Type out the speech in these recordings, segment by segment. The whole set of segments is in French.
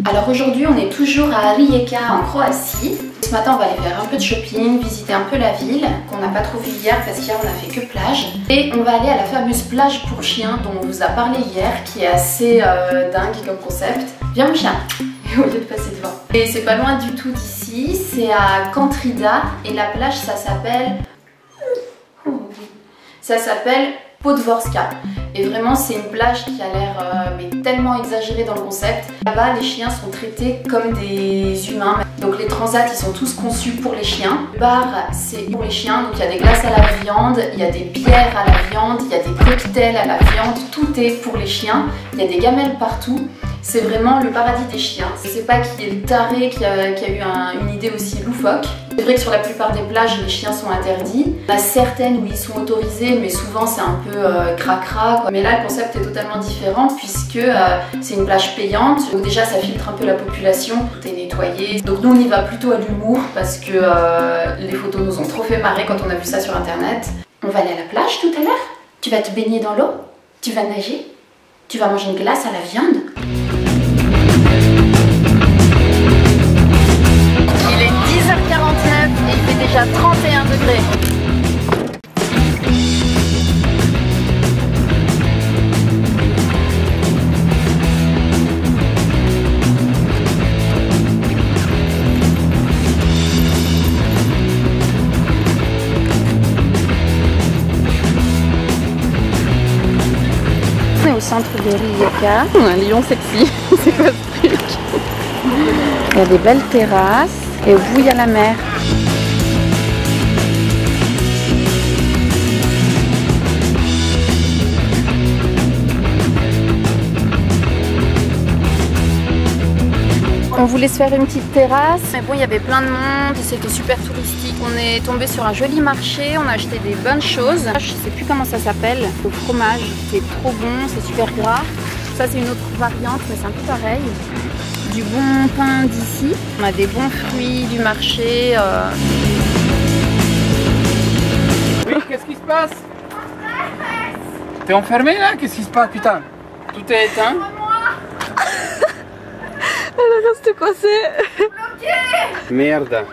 Alors aujourd'hui on est toujours à Rijeka en Croatie. Ce matin on va aller faire un peu de shopping, visiter un peu la ville qu'on n'a pas trop vu hier parce qu'hier on a fait que plage. Et on va aller à la fameuse plage pour chiens dont on vous a parlé hier, qui est assez dingue comme concept. Viens mon chien, au lieu de passer devant. Et c'est pas loin du tout d'ici, c'est à Kantrida et la plage ça s'appelle Podvorska. Et vraiment c'est une plage qui a l'air mais tellement exagérée dans le concept. Là-bas les chiens sont traités comme des humains. Donc les transats ils sont tous conçus pour les chiens. Le bar c'est pour les chiens, donc il y a des glaces à la viande, il y a des bières à la viande, il y a des cocktails à la viande, tout est pour les chiens. Il y a des gamelles partout. C'est vraiment le paradis des chiens. Je sais pas qui est le taré qui a eu une idée aussi loufoque. C'est vrai que sur la plupart des plages, les chiens sont interdits. Il y en a certaines où ils sont autorisés, mais souvent c'est un peu cracra. Mais là, le concept est totalement différent puisque c'est une plage payante. Donc déjà, ça filtre un peu la population. Tout est nettoyé. Donc nous, on y va plutôt à l'humour parce que les photos nous ont trop fait marrer quand on a vu ça sur Internet. On va aller à la plage tout à l'heure. Tu vas te baigner dans l'eau. Tu vas nager. Tu vas manger une glace à la viande. Il est 10h49 et il fait déjà 31 degrés. On est au centre de Rijeka. Un lion sexy, c'est quoi ce truc? Il y a des belles terrasses et au bout il y a la mer. On voulait se faire une petite terrasse, mais bon il y avait plein de monde, c'était super touristique. On est tombé sur un joli marché, on a acheté des bonnes choses. Je sais plus comment ça s'appelle, le fromage, c'est trop bon, c'est super gras. Ça c'est une autre variante mais c'est un peu pareil. Du bon pain d'ici, on a des bons fruits du marché. Oui, qu'est-ce qui se passe? T'es enfermé là? Qu'est-ce qui se passe, putain? Tout est éteint? Elle reste coincée. Merde.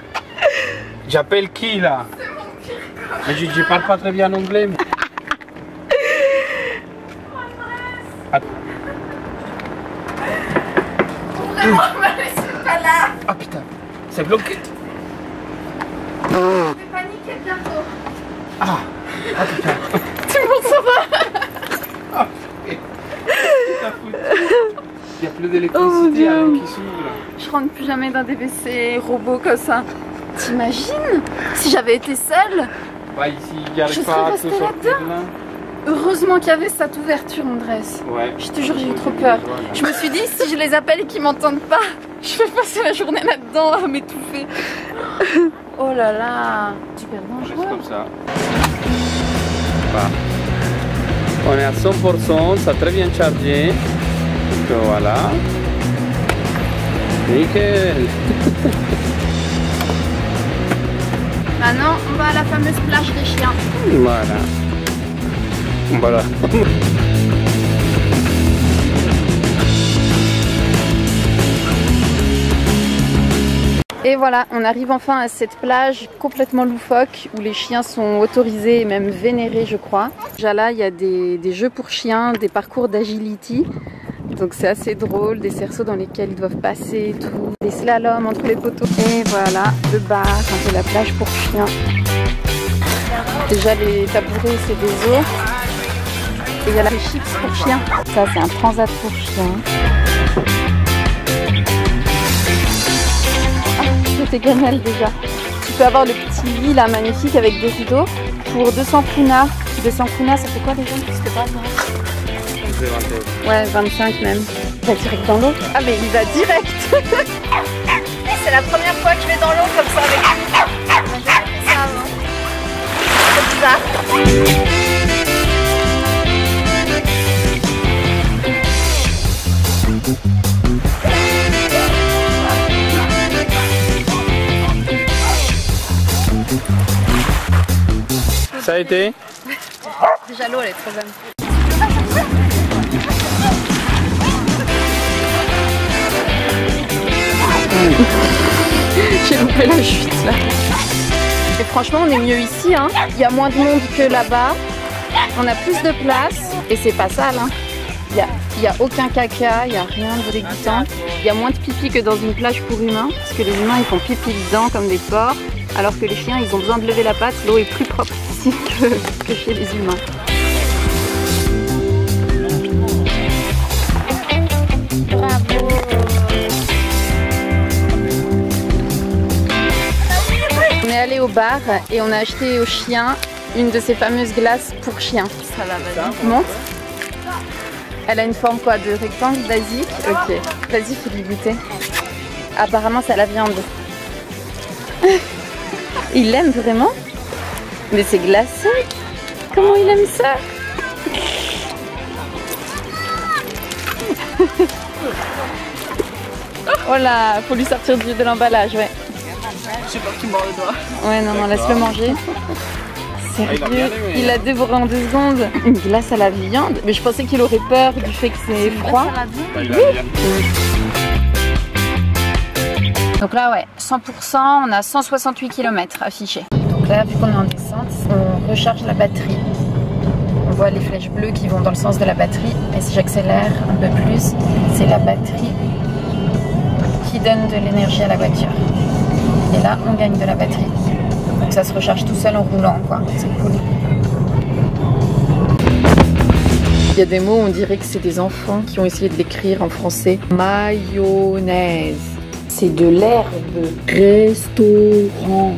J'appelle qui là? Je parle pas très bien anglais. Mais... Ah putain, c'est bloqué. Je vais paniquer bientôt. Ah putain. Tout le monde s'en va. Ah, il n'y a plus d'électricité qui s'ouvre. Je rentre plus jamais dans des WC robots comme ça. T'imagines si j'avais été seule? Bah ici, il n'y arrive pas à te sortir là. Heureusement qu'il y avait cette ouverture, Andrés. Ouais. Je te jure, j'ai eu trop peur. Je me suis dit, si je les appelle et qu'ils m'entendent pas, je vais passer la journée là-dedans à m'étouffer. Oh là là, super dangereux. Juste comme ça. Bah. On est à 100%, ça a très bien chargé. Donc voilà. Nickel. Maintenant, on va à la fameuse plage des chiens. Voilà. Voilà. Et voilà, on arrive enfin à cette plage complètement loufoque où les chiens sont autorisés et même vénérés, je crois. Déjà là, il y a des jeux pour chiens, des parcours d'agility. Donc c'est assez drôle, des cerceaux dans lesquels ils doivent passer et tout. Des slaloms entre les poteaux. Et voilà, le bar, un peu la plage pour chiens. Déjà les tabourets, c'est des os. Et il y a les chips pour chiens. Ça, c'est un transat pour chiens. Tout est gamelle déjà. Tu peux avoir le petit lit là magnifique avec des rideaux pour 200 krunas. 200 krunas, ça fait quoi déjà? C'était pas ça. Ouais, 25 même. Il va direct dans l'eau. Ah mais il va direct. C'est la première fois que je vais dans l'eau comme ça avec lui. J'ai jamais fait ça avant. C'est bizarre. Ça a été? Déjà l'eau elle est trop bonne. J'ai loupé la chute là. Et franchement, on est mieux ici, hein. Il y a moins de monde que là-bas. On a plus de place et c'est pas sale, hein. Il n'y a aucun caca, il n'y a rien de dégoûtant. Il y a moins de pipi que dans une plage pour humains, parce que les humains ils font pipi dedans comme des porcs, alors que les chiens ils ont besoin de lever la patte, l'eau est plus propre ici que chez les humains. Bravo. On est allé au bar et on a acheté aux chiens une de ces fameuses glaces pour chiens. Ça va, vas-y. Monte. Elle a une forme quoi, de rectangle basique? Ok. Vas-y, fais lui goûter. Apparemment, c'est à la viande. Il l'aime vraiment? Mais c'est glacé. Comment il aime ça? Oh là, faut lui sortir de l'emballage, ouais. Je sais pas qui mord le doigt. Ouais, non, non, laisse-le manger. Sérieux, il a dévoré en 2 secondes. Une glace à la viande? Mais je pensais qu'il aurait peur du fait que c'est froid. Oui. Donc là, ouais, 100%, on a 168 km affichés. Donc là, vu qu'on est en descente, on recharge la batterie. On voit les flèches bleues qui vont dans le sens de la batterie. Et si j'accélère un peu plus, c'est la batterie qui donne de l'énergie à la voiture. Et là, on gagne de la batterie. Donc ça se recharge tout seul en roulant, quoi. C'est cool. Il y a des mots, on dirait que c'est des enfants qui ont essayé de l'écrire en français. Mayonnaise. C'est de l'herbe. Restaurant.